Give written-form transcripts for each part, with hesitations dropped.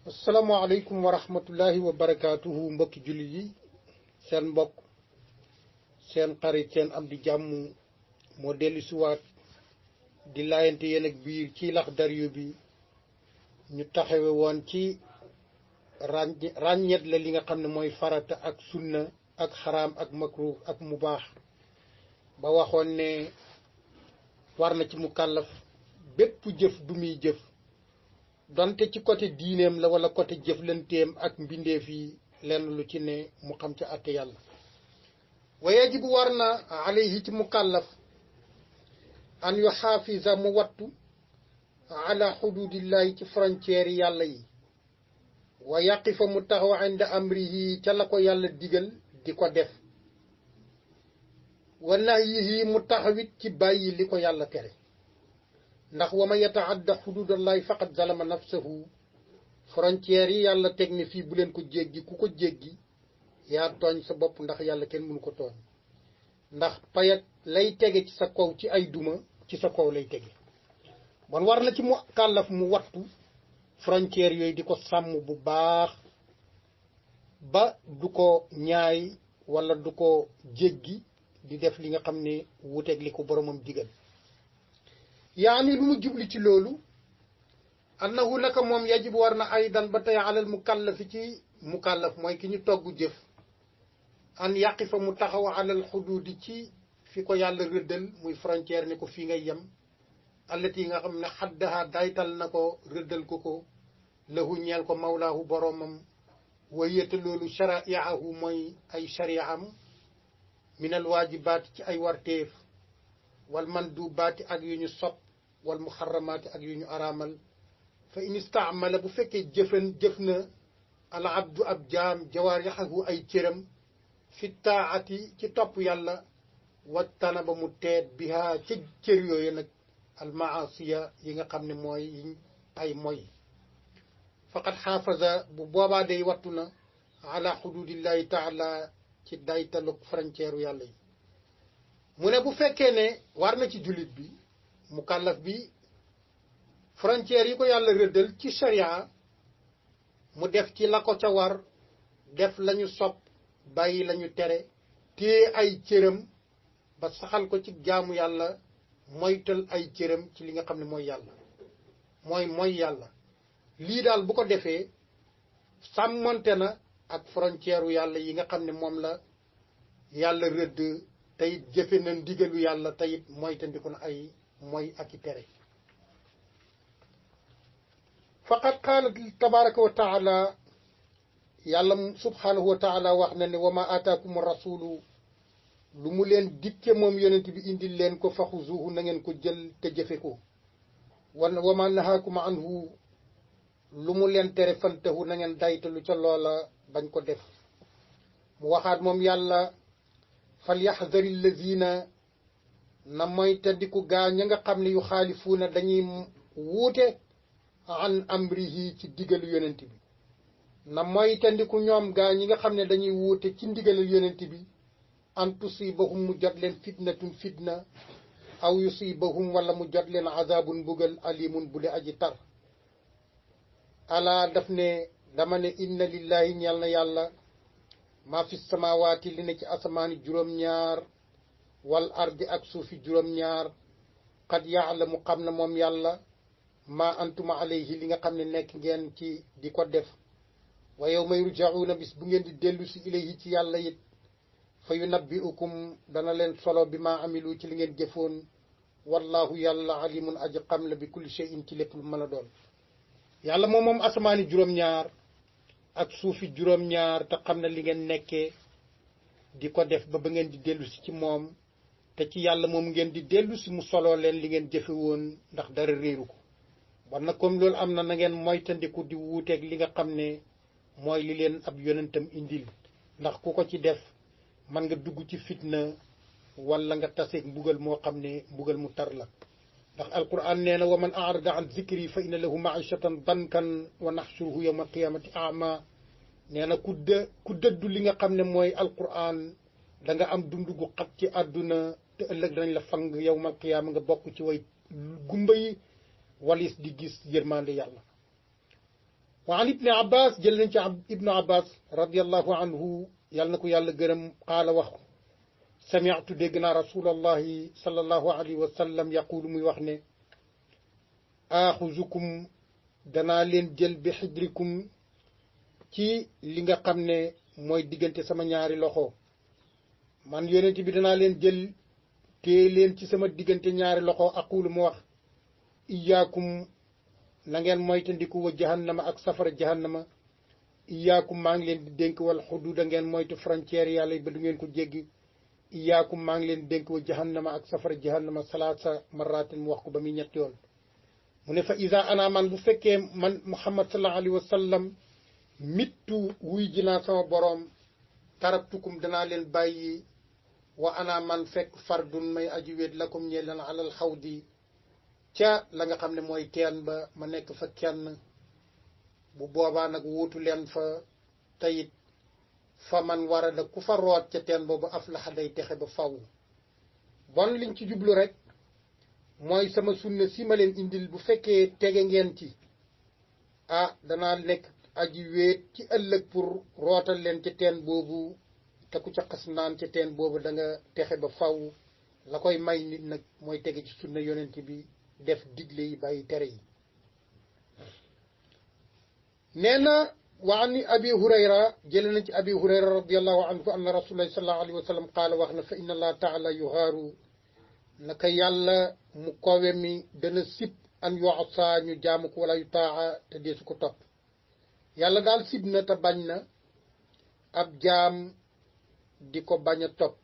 asalaamaaleykum wa rahmatullahi wa barakaatuhu mbokki jullit yi seen mbokk seen xarit seen am di jàmm moo dellu siwaat di laayante yéen ak biir ci Laxdariyu bi ñu taxawe woon ci ràññeet la li nga xam ne mooy farata ak sunna ak xaraam ak makruh ak mubaax ba waxoon ne war na ci mukallaf bépp jëf du muy jëf donte ci côté diineem la wala côté jëflanteem ak mbindeef yi lenn lu ci ne mu xam ci àtte yàlla wa yajibu war na alayhi ci mukallaf an yu xaafisa mu wattu ala xududillahi ci frontière yàlla yi wa yaqifa mu taxaw inda amrihi ca la ko yàlla digal di ko def wa nahyihi mu taxawit ci bàyyi li ko yàlla tere ndax wa man yataadda xududallahi faqad zalama nafsahu frontière yi yàlla teg ne fii bu leen ko jéggi ku ko jéggi yaa tooñ sa bopp ndax yàlla kenn mënu ko tooñ ndax payat lay tege ci sa kaw ci ay duma ci sa kaw lay tege bon war na ci mu kàllaf mu wattu frontière yooyu di ko sàmm bu baax ba du ko ñaay wala du ko jéggi di def li nga xam ne wuteeg li ko boromam digal yaani lu mu jubli ci loolu annahu naka moom yajib war na aydan ba tey alal mukallafi ci mukallaf mooy ki ñu togg jëf an yaqifa mu taxaw alal xuduudi ci fi ko yàlla rëddal muy frontière ni ko fii ngay yem allati yi nga xam ne xaddaha daytal na ko rëddal ko lahu ñeel ko mawlaahu boromam wayete loolu shara'iahu mooy ay shari'am minal waajibaat ci ay warteef wal mandubaati ak yu ñu sopp wal muharramaati ak yu ñu araamal fa in istaamala bu fekkee jëf na al abdu ab jaam jawaarixahu ay cëram fi taati ci topp yàlla wattana ba mu teet biha ci cër yooyu nag al maasiya yi nga xam ne mooy ay moy faqad xaafaza bu boobaa day wattu na ala xududillahi taala ci daytaluk frontière yàlla yi mu ne bu fekkee ne war na ci jullit bi mukallaf bi frontière yi ko yàlla rëddal ci sharia mu def ci la ko ca war def lañu sopp bàyyi lañu tere téye ay cëram ba saxal ko ci jaamu yàlla moytal ay cëram ci li nga xam ne mooy yàlla mooy yàlla lii daal bu ko defee sàmmonte na ak frontière u yàlla yi nga xam ne moom la yàlla rëdd teyit jëfe na ndigalu yàlla teyit moytandiku na ay mooy ak i tere faqad qaala tabaraka wa taala yàlla subhanahu wa taala wax na ne wa ma ataakum rasulu lu mu leen dikke moom yonent bi indil leen ko faxuzuhu na ngeen ko jël te jëfe ko wa ma nahaakum anhu lu mu leen tere fantahu na ngeen daytalu ca loola bañ ko def mu waxaat moom yàlla fal yaxdari allazina na moytandiku gaa ña nga xam ne yu xaalifuuna dañuy wuute an amrihi ci digalu yonent bi na moytandiku ñoom gaa ñi nga xam ne dañuy wuute ci ndigalu yonent bi an tusibahum mu jot leen fitnatun fitna aw yusibahum wala mu jot leen azabun mbugal alimun bu de aji tar ala daf ne dama ne inna lillahi ñeel na yàlla maa fi samawaati li ne ci asamaani juróom-ñaar wal ardi ak suufi juróom-ñaar qad yaalamu xam na moom yàlla maa antuma alayhi li nga xam ne nekk ngeen ci di ko def wa yawma yurja'una bis bu ngeen di dellu si ilayhi ci yàlla it fa yunabbi'ukum dana leen solo bi maa amilu ci li ngeen jëfoon wallahu yàlla alimun aji xam la bi kulli shay'in ci lépp lu mën a doon yàlla moom asamaani juróom-ñaar ak suufi juróom-ñaar te xam na li ngeen nekkee di ko def ba ngeen di dellu si ci moom te ci yàlla moom ngeen di dellu si mu soloo leen li ngeen jëfe woon ndax dara réeru ko bon nag comme loolu am na na ngeen moytandiku di wuuteeg li nga xam ne mooy li leen ab yonentam indil ndax ku ko ci def man nga dugg ci fitna wala nga taseeg mbugal moo xam ne mbugal mu tar la ndax alquran nee na wa man arada an zikri fa inna lahu maishatan dankan wa naxshuruhu yawma alqiyamati ama nee na ku dëddu li nga xam ne mooy alquran da nga am dund gu xat ci àdduna te ëllëg dañ la fang yawma alqiyama nga bokk ci way gumba yi walis di gis yërmande yàlla wa an ibni abbas jël nañ ci ibnu abbas radiallahu anhu yàlla na ko yàlla gërëm qaala wax ko sami'tu dégg naa rasulallahi sallallahu alayhi wa sallam yaqulu muy wax ne aaxuzukum danaa leen jël bi xijrikum ci li nga xam ne mooy diggante sama ñaari loxo man yonent bi danaa leen jël téye leen ci sama diggante ñaari loxo aqulu mu wax iyaakum na ngeen moytandiku wa jahannama ak safara jahannama iyaakum maa ngi leen di dénk wal xuduuda ngeen moytu frontière yàlla yi ba du ngeen ko jéggi iyaakum maa ngi leen di dénk wa jahannama ak safara jahannama salaasa marratin mu wax ko ba muy ñetti yoon mu ne fa isa ana man bu fekkee man muhammad sallallahu alayhi wa sallam mittu wuy ji naa sama boroom taraktukum danaa leen bàyyi wa ana man fekk fardun may aji wéet lakum ñee leen alal xawdi ca la nga xam ne mooy teen ba ma nekk fa kenn bu boobaa nag wuutu leen fa tayit fa man war a da ku fa root ca teen boobu aflaxa day texe ba faw bon liñ ci jublu rek mooy sama sunna si ma leen indil bu fekkee tege ngeen ci danaa nekk aji wéet ci ëllëg pour rootal leen ca teen boobu te ku ca xas naan ca teen boobu da nga texe ba faw la koy may nit nag mooy tege ci sunna yonent bi def digle yi bàyyi tere yi nee na wa an abi hurayra jële nañ ci abi hurayra radiallahu anhu anna rasulullahi sallallahu alayhi wa sallam qaala wax na fa inna allah taala yuhaaru naka yàlla mu kowe mi dana sib an yoasa ñu jaamu ko wala yu taaxa te deesu ko topp yàlla daal sib na te bañ na ab jaam di ko bañ a topp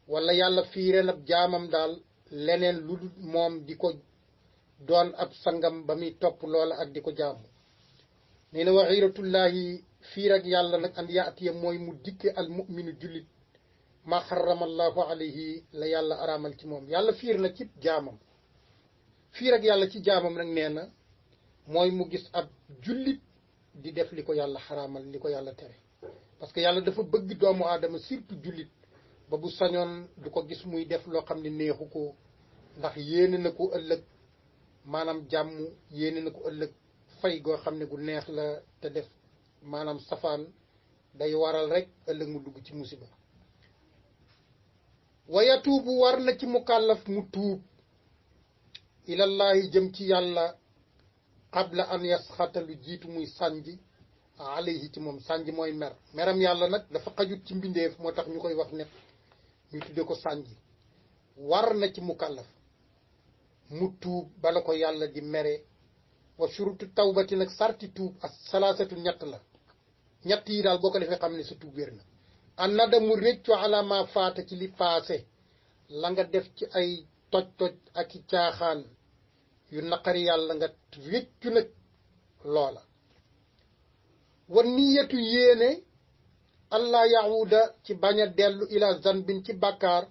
wala yàlla fiireen ab jaamam daal leneen lu dul moom di ko doon ab sangam ba muy topp loola ak di ko jaamu nee na wa xiiratullahi fiir ak yàlla nag an yaatiya mooy mu dikke al muminu jullit ma xarama allahu alayhi la yàlla araamal ci moom yàlla fiir na ci jaamam fiir ak yàlla ci jaamam nag nee na mooy mu gis ab jullit di def li ko yàlla xaraamal li ko yàlla tere parce que yàlla dafa bëgg doomu aadama surtout jullit ba bu sañoon du ko gis muy def loo xam ne neexu ko ndax yéene na ko ëllëg maanaam jàmm yéene na ko ëllëg fay goo xam ne gu neex la te def maanaam safaan day waral rek ëllëg mu dugg ci musiba wa yatuubu war na ci mukallaf mu tuub ilallahi jëm ci yàlla qabla an yasxata lu jiitu muy sànji alayhi ci moom sànji mooy mer meram yàlla nag dafa xajut ci mbindeef moo tax ñu koy wax ne ñu tudde ko sànji war na ci mukallaf mu tuub bala ko yàlla di mere wa shurutu tawbati nag sarti tuub ak salaasatu ñett la ñett yi daal boo ko defee xam ne sa tuub wér na an nadamu réccu ala ma faata ci li paase la nga def ci ay toj-toj ak i caaxaan yu naqari yàlla nga réccu nag loola wa niyatu yéene allah yahuda ci bañ a dellu ila zanbin ci bàkkaar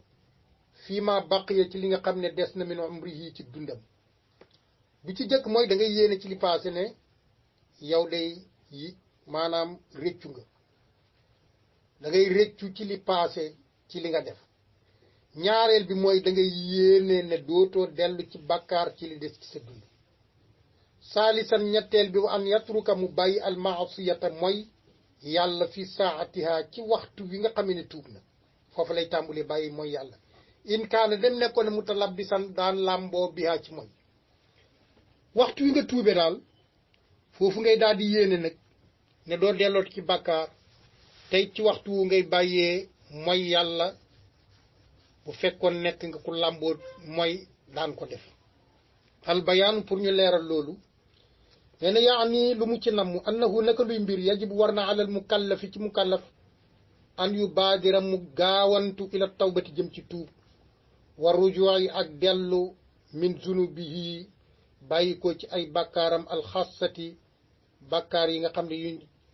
fii ma baqiya ci li nga xam ne des na min umrihi ci dundam bi ci jëkk mooy da ngay yéene ci li paase ne yow day yi maanaam réccu nga da ngay réccu ci li paase ci li nga def ñaareel bi mooy da ngay yéene ne dootoo dellu ci bàkkaar ci li des ci sa dund saalisan ñetteel bi wa an yatruka mu bàyyi almaasiyata mooy yàlla fi saatiha ci waxtu wi nga xam ne tuub na foofu lay tàmbulee bàyyi mooy yàlla in kaana dem nekkoon ne mutalabbisan daan làmboo bihaa ci mooy waxtu wi nga tuube daal foofu ngay daal di yéene nag ne doo delloot ci bàkkaar tey ci waxtu wu ngay bàyyee mooy yàlla bu fekkoon nekk nga ku làmboo mooy daan ko def al bayaan pour ñu leeral loolu nee na yaani lu mu ci namm annahu naka luy mbir yajibu war na alal mukallafi ci mukallaf an yu baadira mu gaawantu ila tawbati jëm ci tuub wa rujuu'i ak dellu min zunubihi bàyyi ko ci ay bàkkaaram alxassati bàkkaar yi nga xam ne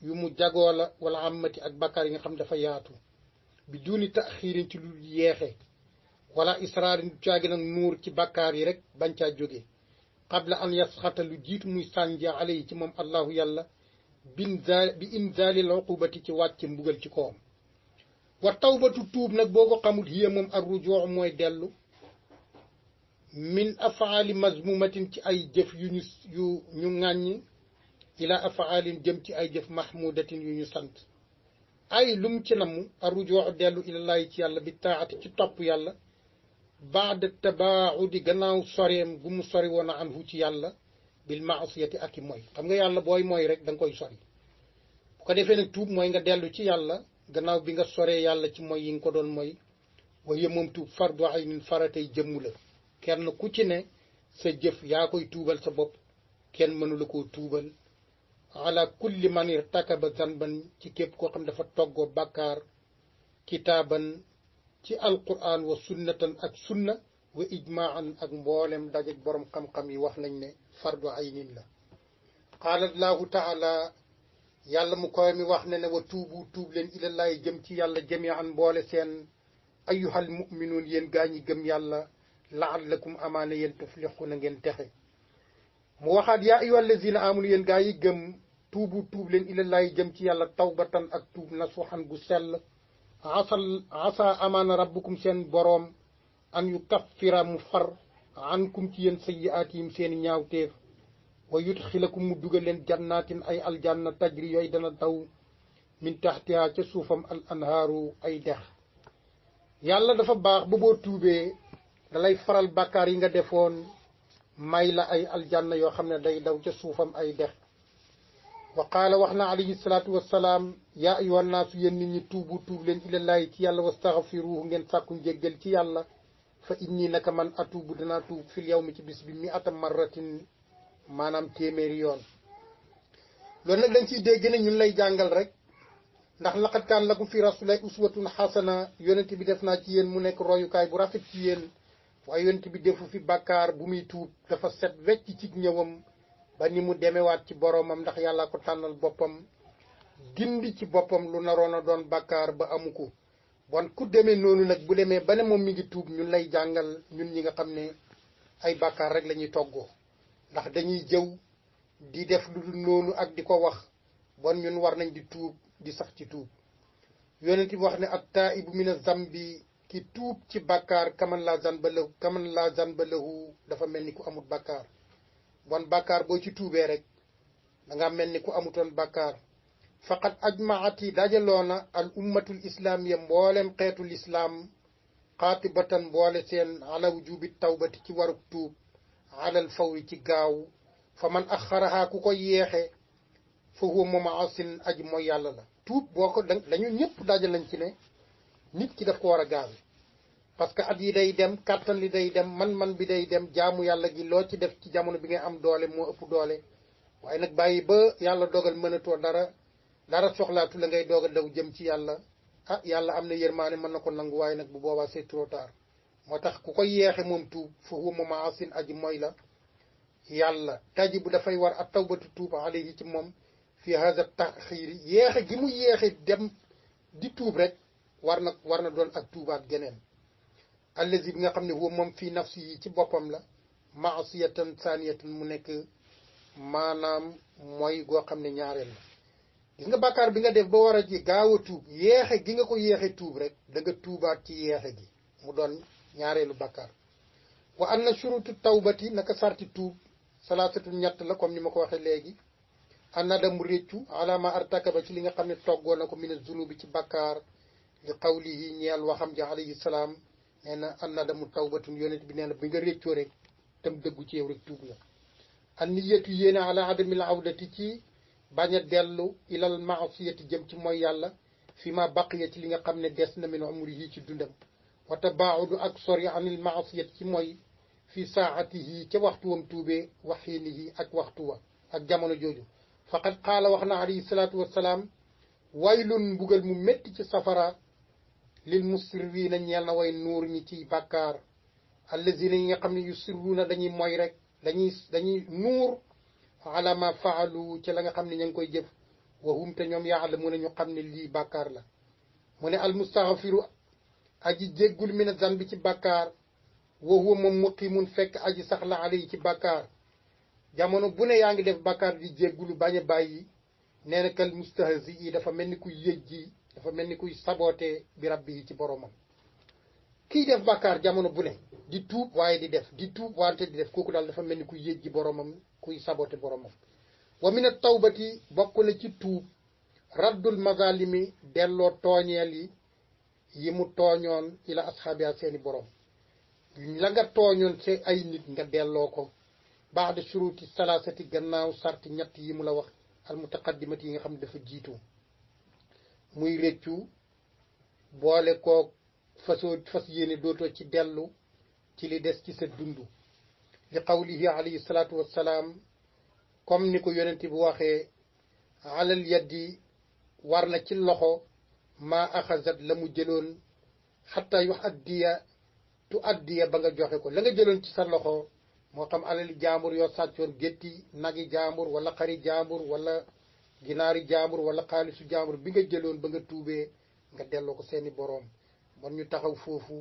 yu mu jagoo la wala amati ak bàkkaar yi nga xam ne dafa yaatu bi duni taxiirin ci lu yeexe wala israarin du caagi nag nuur ci bàkkaar yi rek bañ caa jóge qabla an yasxata lu jiitu muy sànja alayhi ci moom allahu yàlla bi inzalil uqubati ci wàcce mbugal ci kawam wa tawbatu tuub nag boo ko xamul hiya moom ar rujuu mooy dellu min afaali mazmumatin ci ay jëf yu ñu ŋàññ ila afaalin jëm ci ay jëf mahmudatin yu ñu sant ay lum ci namm arujoo dellu ilallahi ci yàlla bi taati ci topp yàlla baada tabaudi gannaaw soreem gu mu sori woon a anhu ci yàlla bil maasiyati ak i mooy xam nga yàlla booy mooy rek da nga koy sori bu ko defee nag tuub mooy nga dellu ci yàlla gannaaw bi nga soree yàlla ci mooy yi nga ko doon mooy waaye moom tuub fardu aynin faratay jëmm la kenn ku ci ne sa jëf yaa koy tuubal sa bopp kenn mënu la koo tuubal ala kulli man irtakaba zanban ci képp koo xam dafa toggoo bàkkaar kitaaban ci alquran wa sunnatan ak sunna wa ijmaan ak mboolem dajeg borom xam-xam yi wax nañ ne fardu aynin la qaala allahu taala yàlla mu koy mi wax ne ne wa tuubu tuub leen ilallahi jëm ci yàlla jamian mboole seen ayyuhal muminuun yéen gaa ñi gëm yàlla laallakum amaana yéen tuflixuna ngeen texe mu waxaat yaa ayyuhal lazina amanu yéen gaa yi gëm tuubu tuub leen ilallahi jëm ci yàlla tawbatan ak tuub nasuhan gu sell asa amaana rabbukum seen boroom an yu kaffira mu far ankum ci yéen sayyi'aatihim seeni ñaawteef wa yudxilakum mu dugal leen jannaatin ay aljanna tajri yooyu dana daw min taxtiha ca suufam al anhaaru ay dex yàlla dafa baax ba boo tuubee dalay faral bàkkaar yi nga defoon may la ay aljanna yoo xam ne day daw ca suufam ay dex wa qaala wax na alayhi salaatu wassalaam yaa ayyuhan naasu yéen nit ñi tuubu tuub leen ilallaahi ci yàlla wastaxfiruhu ngeen sàkku njéggal ci yàlla fa inni naka man atuubu danaa tuub fil yawmi ci bis bi mi atam marratin maanaam téeméeri yoon loolu nag dañ ciy dégg ne ñun lay jàngal rek ndax laqad kaan lakum fi rasulillahi uswatun xasana yonent bi def naa ci yéen mu nekk royukaay bu rafet ci yéen waaye yonent bi defu fi bàkkaar bu muy tuub dafa set wecc ci ñëwam ba ni mu demewaat ci boroomam ndax yàlla ko tànnal boppam dindi ci boppam lu naroon a doon bàkkaar ba amu ko bon ku demee noonu nag bu demee ba ne moom mi ngi tuub ñun lay jàngal ñun ñi nga xam ne ay bàkkaar rek la ñuy toggoo ndax dañuy jëw di def lu dul noonu ak di ko wax bon ñun war nañ di tuub di sax ci tuub yonent bi wax ne at taibu mina zambi ki tuub ci bàkkaar kaman la zanba lahu dafa mel ni ku amut bàkkaar bon bàkkaar boo ci tuubee rek da nga mel ni ku amutoon bàkkaar faqad ajmaati dajaloona al ummatul islaamiya mboolem xeetul islaam xaatibatan mboole seen ala wujubi tawbati ci waruk tuub alal fawri ci gaaw fa man axaraha ku ko yeexe fa huwa moom asin aji mooy yàlla la tuub boo ko dañu ñëpp dajal lañ ci ne nit ki daf ko war a gaawe parce que at yi day dem kàttan li day dem man bi day dem jaamu yàlla gi loo ci def ci jamono bi ngay am doole moo ëpp doole waaye nag bàyyi ba yàlla dogal mënatoo dara soxlaatu la ngay doog a daw jëm ci yàlla ah yàlla am na yërmaane mën na ko nangu waaye nag bu boobaa c'est trop tard moo tax ku ko yeexe moom tuub fa huwa moom asin aji mooy la yàlla taji bu dafay war a tawbatu tuub alayhi ci moom fi hada taxiiri yeexe gi mu yeexe dem di tuub rek war na doon ak tuubaat geneen allazi bi nga xam ne huwa moom fii nafsi yi ci boppam la maasiyatan saniyatan mu nekk maanaam mooy goo xam ne ñaareel la gis nga bàkkaar bi nga def ba war a ji gaaw a tuub yeexe gi nga ko yeexe tuub rek da nga tuubaat ci yeexe gi mu doon ñaareelu bàkkaar wa anna shurutu tawbati naka sarti tuub salaasatu ñett la comme ni ma ko waxee léegi annadamu réccu alama artakaba ci li nga xam ne toggoo na ko mina zunubi ci bàkkaar li qawlihi ñeel waxam ji alayhi salaam nee na annadamu tawbatun yonent bi nee na bi nga réccoo rek tam dëggu ci yow rek tuub nga an niyatu yéene ala adamil awdati ci bañ a dellu ilal maasiyati jëm ci mooy yàlla fi ma baqiya ci li nga xam ne des na min umrihi ci dundam wa tabaaudu ak sori anil maasiyati ci mooy fi saatihi ca waxtu wam tuubee wa xiinihi ak waxtu wa ak jamono jooju faqad qaala wax na alayhi salaatu wassalaam waylun mbugal mu métti ci safara lil musirriina ñeel na way nuur ñi ci bàkkaar allazina yi nga xam ne yusirruuna dañuy mooy rek dañuy nuur ala ma faalu ci la nga xam ne ña ngi koy jëf wa hum te ñoom yaalamuuna ñu xam ne lii bàkkaar la mu ne al mustaghfiru aji jéggul mina zanbi ci bàkkaar wa huwa moom muqimun fekk aji sax la alayhi ci bàkkaar jamono bu ne yaa ngi def bàkkaar di jéggulu bañ a bàyyi nee na kal mustahzi yi dafa mel ni kuy yëjji dafa mel ni kuy saboote bi rabbi yi ci boromam kii def bàkkaar jamono bu ne di tuub waaye di def di tuub wante di def kooku daal dafa mel ni kuy yëjji boromam kuy saboote boromam wa min at-tawbati bokk na ci tuub raddul mazalimi delloo tooñeel yi mu tooñoon ila ashaabiha seeni borom la nga tooñoon ci ay nit nga delloo ko baada shuruti salaasati gannaaw sarti ñett yi mu la wax al mutaqaddimati yi nga xam ne dafa jiitu muy rëccu boole koo fas yéene dootoo ci dellu ci li des ci sa dund li qawlihi alayhi salaatu wassalaam comme ni ko yonent bi waxee alal yaddi war na ci loxo maa axasat la mu jëloon xatta yu addiya ba nga joxe ko la nga jëloon ci sa loxo moo xam alali jaambur yoo sàccoon gétti nagi jaambur wala xari jaambur wala ginaari jaambur wala xaalisu jaambur bi nga jëloon ba nga tuubee nga delloo ko seeni boroom bon ñu taxaw foofu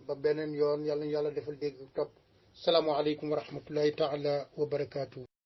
ba beneen yoon yàlla ñu yàlla defal dégg topp salaamu aleykum wa rahmatullahi taala wa barakaatu.